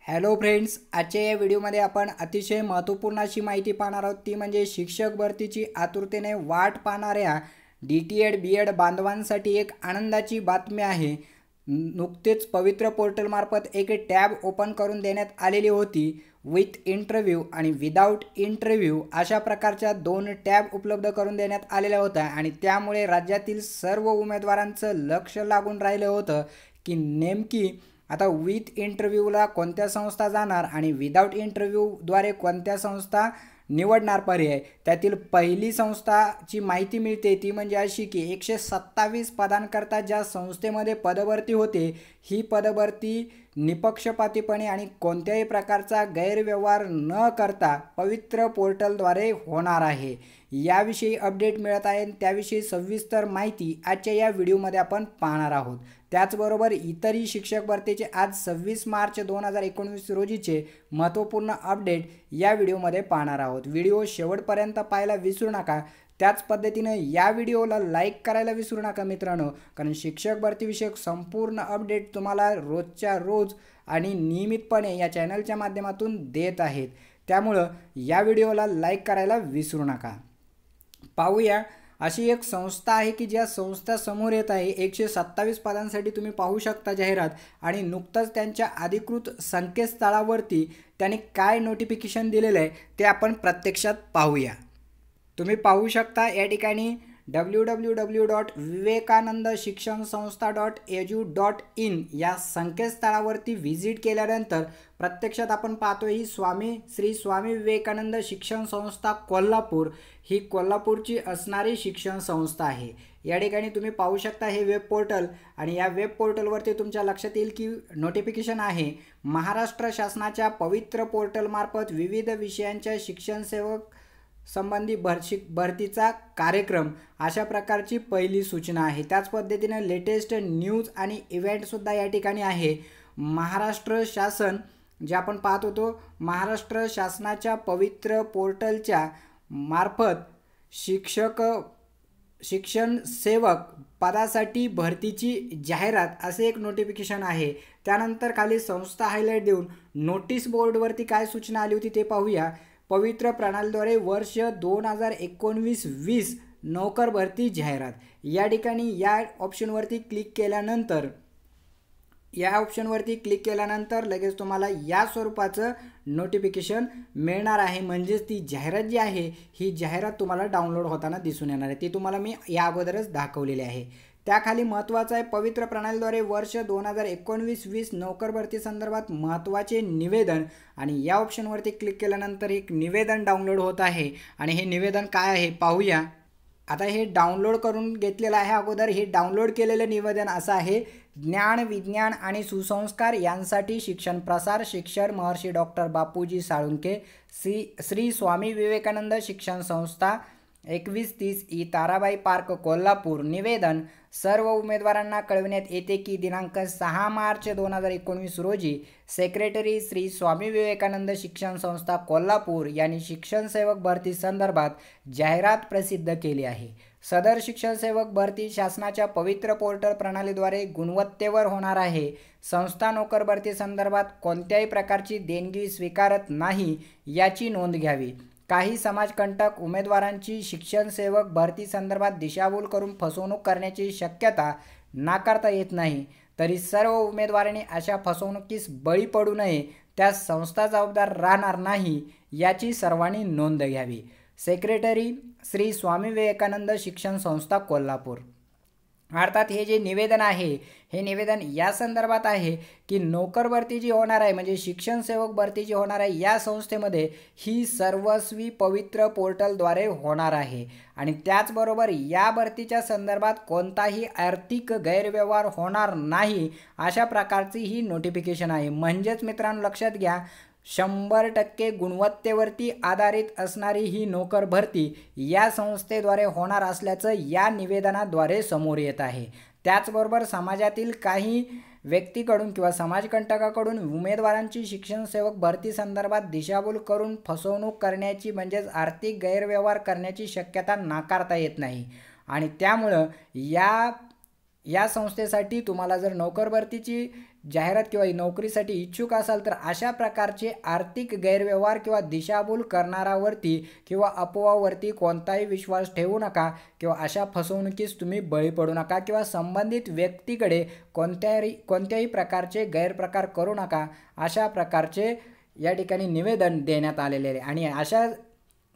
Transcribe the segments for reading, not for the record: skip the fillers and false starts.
Hello friends, आजच्या या व्हिडिओमध्ये आपण अतिशय महत्त्वपूर्ण अशी माहिती पाहणार आहोत। ती म्हणजे शिक्षक भरतीची आतुरतेने वाट पाहणाऱ्या DTED BEd बांधवांसाठी एक आनंदाची बातमी आहे। नुकतेच पवित्र पोर्टल मार्फत एक टॅब ओपन करून देण्यात आलेली होती। विथ इंटरव्ह्यू आणि विदाउट इंटरव्ह्यू अशा प्रकारच्या दोन टॅब उपलब्ध करून देण्यात आलेल्या होत्या आणि त्यामुळे राज्यातील सर्व उमेदवारांचं लक्ष लागून राहिलं होतं की नेमकी आता विथ इंटरव्ह्यूला कोणत्या संस्था जाणार आणि विदाउट इंटरव्ह्यूद्वारे कोणत्या संस्था निवडणार पर्याय। त्यातील पहिली संस्थाची माहिती मिळते ती म्हणजे अशी की 127 पदांकरता ज्या संस्थेमध्ये पदभरती होते ही पदभरती निपक्षपातीपणे आणि कोणत्याही प्रकारचा गैरव्यवहार न करता पवित्र पोर्टलद्वारे होणार आहे। याविषयी अपडेट मिळत आहे, त्याविषयी सविस्तर माहिती आजच्या या व्हिडिओमध्ये आपण पाहणार आहोत। त्याचबरोबर इतरही शिक्षक भरतीचे आज 26 मार्च 2019 रोजीचे महत्त्वपूर्ण अपडेट या व्हिडिओमध्ये पाहणार आहोत। व्हिडिओ शेवटपर्यंत पाहायला विसरू नका। त्याच पद्धतीने या व्हिडिओला लाईक करायला विसरू नका मित्रांनो, कारण शिक्षक भरतीविषयक संपूर्ण अपडेट तुम्हाला रोजच्या रोज आणि नियमितपणे या चॅनलच्या माध्यमातून देत आहेत। त्यामुळं या व्हिडिओला लाईक करायला विसरू नका। पाहूया, अशी एक संस्था आहे की ज्या संस्था समोर येत आहे 127 पदांसाठी तुम्ही पाहू शकता जाहिरात, आणि नुकतंच त्यांच्या अधिकृत संकेतस्थळावरती त्यांनी काय नोटिफिकेशन दिलेलं आहे ते आपण प्रत्यक्षात पाहूया। तुम्ही पाहू शकता या ठिकाणी www.vivekanandashikshanasanstha.edu.in या संकेतस्थळावरती व्हिजिट केल्यानंतर प्रत्यक्षात आपण पाहतो ही श्री स्वामी विवेकानंद शिक्षण संस्था कोल्हापूर ही कोल्हापूरची असणारी शिक्षण संस्था आहे। या ठिकाणी तुम्ही पाहू शकता हे वेब पोर्टल, आणि या वेब पोर्टलवरती तुमच्या लक्षात येईल की नोटिफिकेशन आहे महाराष्ट्र शासनाच्या पवित्र पोर्टलमार्फत विविध विषयांच्या शिक्षण सेवक संबंधी भरतीचा कार्यक्रम अशा प्रकारची पहिली सूचना आहे। त्याच पद्धतीने लेटेस्ट न्यूज आणि इव्हेंटसुद्धा या ठिकाणी आहे। महाराष्ट्र शासन जे आपण पाहत होतो महाराष्ट्र शासनाच्या पवित्र पोर्टलच्या मार्फत शिक्षण सेवक पदासाठी भरतीची जाहिरात असे एक नोटिफिकेशन आहे। त्यानंतर खाली संस्था हायलाइट देऊन नोटीस बोर्डवरती काय सूचना आली होती ते पाहूया। पवित्र प्रणालीद्वारे वर्ष 2019-20 नोकर भरती जाहिरात, या ठिकाणी या ऑप्शनवरती क्लिक केल्यानंतर लगेच तुम्हाला या स्वरूपाचं नोटिफिकेशन मिळणार आहे। म्हणजेच ती जाहिरात जी आहे ही जाहिरात तुम्हाला डाउनलोड होताना दिसून येणार आहे, ती तुम्हाला मी या अगोदरच दाखवलेली आहे। त्याखाली महत्त्वाचं आहे पवित्र प्रणालीद्वारे वर्ष 2019-20 नोकर भरती संदर्भात महत्त्वाचे निवेदन, आणि या ऑप्शनवरती क्लिक केल्यानंतर एक निवेदन डाउनलोड होत आहे, आणि हे निवेदन काय आहे पाहूया। आता हे डाउनलोड करून घेतलेलं आहे अगोदर। हे डाउनलोड केलेलं निवेदन असं आहे: ज्ञान विज्ञान आणि सुसंस्कार यांसाठी शिक्षण प्रसार शिक्षण महर्षी डॉक्टर बापूजी साळुंखे श्री स्वामी विवेकानंद शिक्षण संस्था 2130 ई ताराबाई पार्क कोल्हापूर। निवेदन सर्व उमेदवारांना कळविण्यात येते की दिनांक 6 मार्च 2019 रोजी सेक्रेटरी श्री स्वामी विवेकानंद शिक्षण संस्था कोल्हापूर यांनी शिक्षण सेवक भरती संदर्भात जाहिरात प्रसिद्ध केली आहे। सदर शिक्षण सेवक भरती शासनाच्या पवित्र पोर्टल प्रणालीद्वारे गुणवत्तेवर होणार आहे। संस्था नोकर भरती संदर्भात कोणत्याही प्रकारची देणगी स्वीकारत नाही याची नोंद घ्यावी। काही समाजकंटक उमेदवारांची शिक्षण सेवक भरती संदर्भात दिशाभूल करून फसवणूक करण्याची शक्यता नाकारता येत नाही, तरी सर्व उमेदवारांनी अशा फसवणुकीस बळी पडू नये, त्यास संस्था जबाबदार राहणार नाही याची सर्वांनी नोंद घ्यावी। सेक्रेटरी श्री स्वामी विवेकानंद शिक्षण संस्था कोल्हापूर। अर्थात हे जे निवेदन आहे हे निवेदन या संदर्भात आहे की नोकर भरती जी होणार आहे म्हणजे शिक्षण सेवक भरती जी होणार आहे या संस्थेमध्ये ही सर्वस्वी पवित्र पोर्टलद्वारे होणार आहे, आणि त्याचबरोबर या भरतीच्या संदर्भात कोणताही आर्थिक गैरव्यवहार होणार नाही अशा प्रकारची ही नोटिफिकेशन आहे। म्हणजेच मित्रांनो लक्षात घ्या, 100% गुणवत्तेवरती आधारित असणारी ही नोकर भरती या संस्थेद्वारे होणार असल्याचं या निवेदनाद्वारे समोर येत आहे। त्याचबरोबर समाजातील काही व्यक्तीकडून किंवा समाजकंटकाकडून उमेदवारांची शिक्षण सेवक भरती संदर्भात दिशाभूल करून फसवणूक करण्याची म्हणजेच आर्थिक गैरव्यवहार करण्याची शक्यता नाकारता येत नाही, आणि त्यामुळं या संस्थेसाठी तुम्हाला जर नोकर भरतीची जाहिरात किंवा नोकरीसाठी इच्छुक असाल तर अशा प्रकारचे आर्थिक गैरव्यवहार किंवा दिशाभूल करणाऱ्यावरती किंवा अफवावरती कोणताही विश्वास ठेवू नका किंवा अशा फसवणुकीस तुम्ही बळी पडू नका किंवा संबंधित व्यक्तीकडे कोणत्याही प्रकारचे गैरप्रकार करू नका, अशा प्रकारचे या ठिकाणी निवेदन देण्यात आलेले आहे। आणि अशा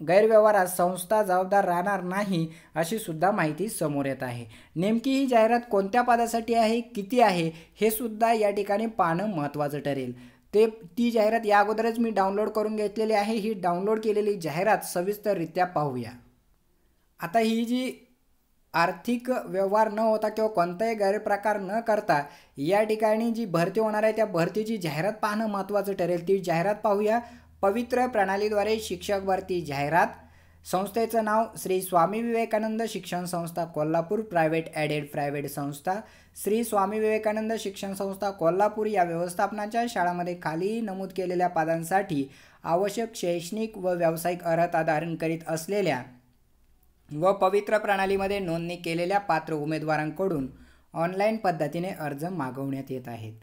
गैरव्यवहारात संस्था जबाबदार राहणार नाही अशी सुद्धा माहिती समोर येत आहे। नेमकी ही जाहिरात कोणत्या पदासाठी आहे, किती आहे हे सुद्धा या ठिकाणी पाहणं महत्त्वाचं ठरेल। ती जाहिरात या अगोदरच मी डाउनलोड करून घेतलेली आहे। ही डाउनलोड केलेली जाहिरात सविस्तररित्या पाहूया। आता ही जी आर्थिक व्यवहार न होता किंवा कोणताही गैरप्रकार न करता या ठिकाणी जी भरती होणार आहे त्या भरतीची जाहिरात पाहणं महत्त्वाचं ठरेल। ती जाहिरात पाहूया। पवित्र प्रणालीद्वारे शिक्षक भरती जाहिरात। संस्थेचं नाव श्री स्वामी विवेकानंद शिक्षण संस्था कोल्हापूर प्रायव्हेट संस्था। श्री स्वामी विवेकानंद शिक्षण संस्था कोल्हापूर या व्यवस्थापनाच्या शाळांमध्ये खाली नमूद केलेल्या पदांसाठी आवश्यक शैक्षणिक व व्यावसायिक अर्हता धारण करीत असलेल्या व पवित्र प्रणालीमध्ये नोंदणी केलेल्या पात्र उमेदवारांकडून ऑनलाईन पद्धतीने अर्ज मागवण्यात येत आहेत।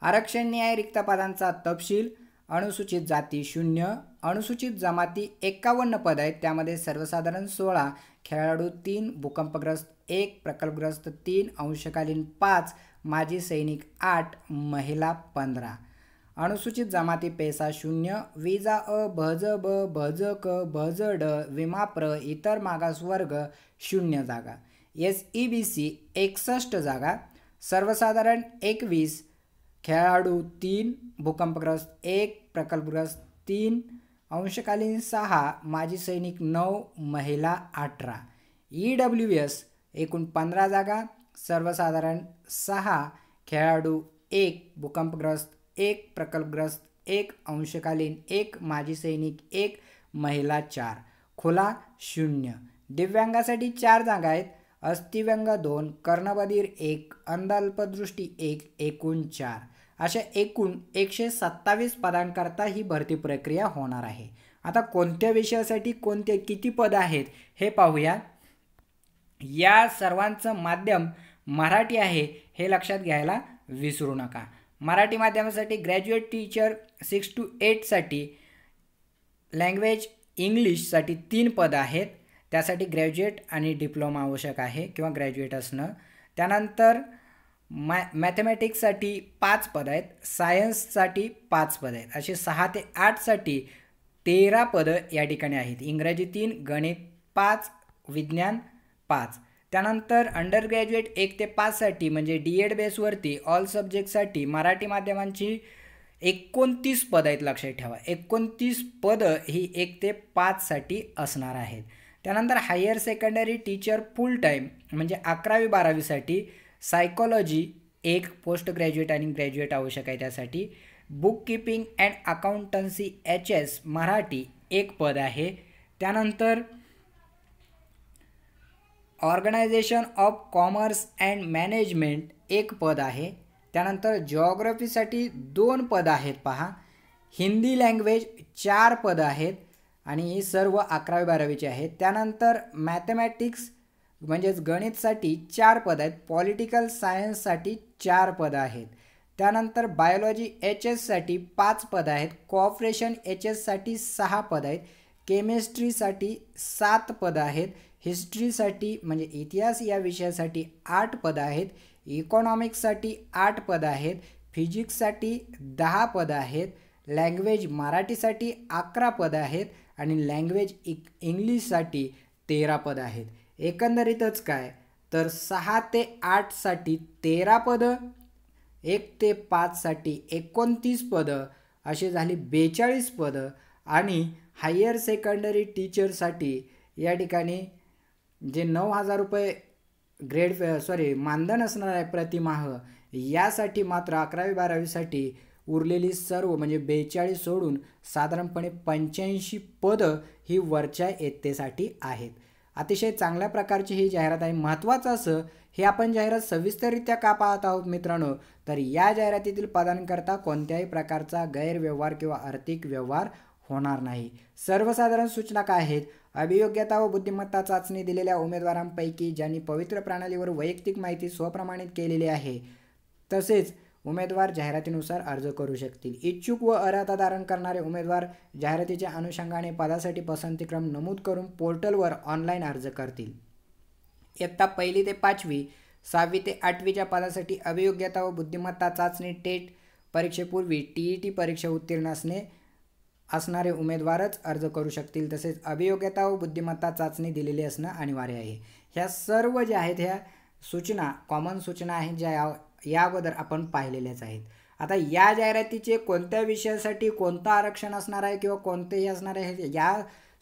आरक्षण न्याय रिक्त पदांचा तपशील। अनुसूचित जाती 0, अनुसूचित जमाती 51 पद आहेत, त्यामध्ये सर्वसाधारण 16, खेळाडू 3, भूकंपग्रस्त 1, प्रकल्पग्रस्त 3, अंशकालीन 5, माजी सैनिक 8, महिला 15। अनुसूचित जमाती पेसा 0, विजा अ, भज ब, भज क, भज ड, विमा प्र, इतर मागासवर्ग 0 जागा। SEBC 61 जागा। सर्वसाधारण 21, खेळाडू 3, भूकंपग्रस्त 1, प्रकल्पग्रस्त 3, अंशकालीन 6, माजी सैनिक 9, महिला 18। EWS एकूण 15 जागा। सर्वसाधारण 6, खेळाडू 1, भूकंपग्रस्त 1, प्रकल्पग्रस्त 1, अंशकालीन 1, माजी सैनिक 1, महिला 4। खुला 0। दिव्यांगासाठी 4 जागा आहेत। अस्थिव्यंग 2, कर्णबधीर 1, अंध अल्पदृष्टी 1, एकूण 4। अशा एकूण 127 पदांकरता ही भरती प्रक्रिया होणार आहे। आता कोणत्या विषयासाठी किती पद आहेत हे पाहूया। या सर्वांचं माध्यम मराठी आहे हे लक्षात घ्यायला विसरू नका। मराठी माध्यमासाठी ग्रॅज्युएट टीचर 6 to 8 साठी, लँग्वेज इंग्लिशसाठी 3 पद आहेत। त्यासाठी ग्रॅज्युएट आणि डिप्लोमा आवश्यक आहे किंवा ग्रॅज्युएट असणं। त्यानंतर मॅथमॅटिक्ससाठी 5 पद आहेत, सायन्ससाठी 5 पद आहेत, असे 6 ते 8 साठी 13 पदं या ठिकाणी आहेत। इंग्रजी 3, गणित 5, विज्ञान 5। त्यानंतर अंडर ग्रॅज्युएट 1 ते 5 साठी म्हणजे DED बेसवरती ऑल सब्जेक्टसाठी मराठी माध्यमांची 29 पद आहेत, लक्षात ठेवा। 29 पदं ही 1 ते 5 साठी असणार आहेत। त्यानंतर higher secondary teacher full time म्हणजे 11वी-12वी साठी सायकोलॉजी 1, पोस्ट ग्रॅज्युएट आणि ग्रॅज्युएट आवश्यक आहे त्यासाठी। Book keeping and accountancy HS Marathi 1 पद आहे। त्यानंतर organization of commerce and management 1 पद आहे। त्यानंतर जिओग्राफीसाठी 2 पद आहेत पहा। हिंदी लँग्वेज 4 पद आहेत आणि ही सर्व 11वी-12वीचे आहेत। त्यानंतर मॅथमॅटिक्स म्हणजेच गणितसाठी 4 पद आहेत। पॉलिटिकल सायन्ससाठी 4 पद आहेत। त्यानंतर बायोलॉजी HS साठी 5 पद आहेत। कोऑपरेशन HS साठी 6 पद आहेत। केमिस्ट्रीसाठी 7 पद आहेत। हिस्ट्रीसाठी म्हणजे इतिहास या विषयासाठी 8 पद आहेत। इकॉनॉमिक्ससाठी 8 पद आहेत। फिजिक्ससाठी 10 पद आहेत। लँग्वेज मराठीसाठी 11 पद आहेत आणि लँग्वेज इंग्लिशसाठी 13 पद आहेत। एकंदरीतच काय तर 6 ते 8 साठी 13 पदं, 1 ते 5 साठी 29 पदं, असे झाली 42 पदं। आणि हायर सेकंडरी टीचरसाठी या ठिकाणी जे 9,000 रुपये मानधन असणार आहे प्रतिमाह, यासाठी मात्र 11वी-12वीसाठी उरलेली सर्व म्हणजे 42 सोडून साधारणपणे 85 पदं ही वरच्या इयत्तेसाठी आहेत। अतिशय चांगल्या प्रकारची ही जाहिरात आहे। महत्त्वाचं असं हे आपण जाहिरात सविस्तररित्या का पाहत आहोत मित्रांनो, तर या जाहिरातीतील पदांकरता कोणत्याही प्रकारचा गैरव्यवहार किंवा आर्थिक व्यवहार होणार नाही। सर्वसाधारण सूचना काय आहेत? अभियोग्यता व बुद्धिमत्ता चाचणी दिलेल्या उमेदवारांपैकी ज्यांनी पवित्र प्रणालीवर वैयक्तिक माहिती स्वप्रमाणित केलेली आहे तसेच उमेदवार जाहिरातीनुसार अर्ज करू शकतील. इच्छुक व अर्हता धारण करणारे उमेदवार जाहिरातीच्या अनुषंगाने पदासाठी पसंतीक्रम नमूद करून पोर्टलवर ऑनलाईन अर्ज करतील. इयत्ता 1ली ते 5वी, 6वी ते 8वीच्या पदासाठी अभियोग्यता व बुद्धिमत्ता चाचणी टेट परीक्षेपूर्वी TET परीक्षा उत्तीर्ण असणारे उमेदवारच अर्ज करू शकतील. तसेच अभियोग्यता व बुद्धिमत्ता चाचणी दिलेली असणं अनिवार्य आहे. ह्या सर्व ज्या आहेत ह्या सूचना कॉमन सूचना आहेत ज्या या अगोदर आपण पाहिलेल्याच आहेत. आता या जाहिरातीचे कोणत्या विषयासाठी कोणतं आरक्षण असणार आहे किंवा कोणतेही असणार आहे या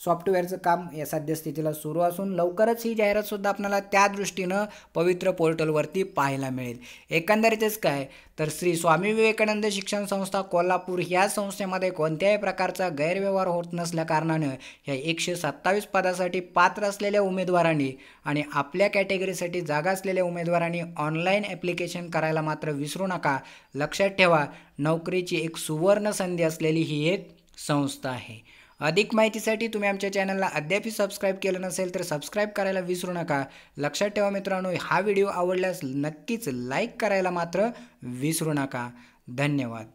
सॉफ्टवेअरचं काम या सद्यस्थितीला सुरू असून लवकरच ही जाहिरातसुद्धा आपल्याला त्या दृष्टीनं पवित्र पोर्टलवरती पाहायला मिळेल. एकंदरीतच काय तर श्री स्वामी विवेकानंद शिक्षण संस्था कोल्हापूर ह्या संस्थेमध्ये कोणत्याही प्रकारचा गैरव्यवहार होत नसल्याकारणानं ह्या 127 पदासाठी पात्र असलेल्या उमेदवारांनी आणि आपल्या कॅटेगरीसाठी जागा असलेल्या उमेदवारांनी ऑनलाईन ॲप्लिकेशन करायला मात्र विसरू नका. लक्षात ठेवा, नोकरीची एक सुवर्ण संधी असलेली ही एक संस्था आहे. अधिक माहितीसाठी तुम्ही आमच्या चॅनलला अद्यापही सबस्क्राईब केलं नसेल तर सबस्क्राईब करायला विसरू नका. लक्षात ठेवा मित्रांनो, हा व्हिडिओ आवडल्यास नक्कीच लाईक करायला मात्र विसरू नका. धन्यवाद.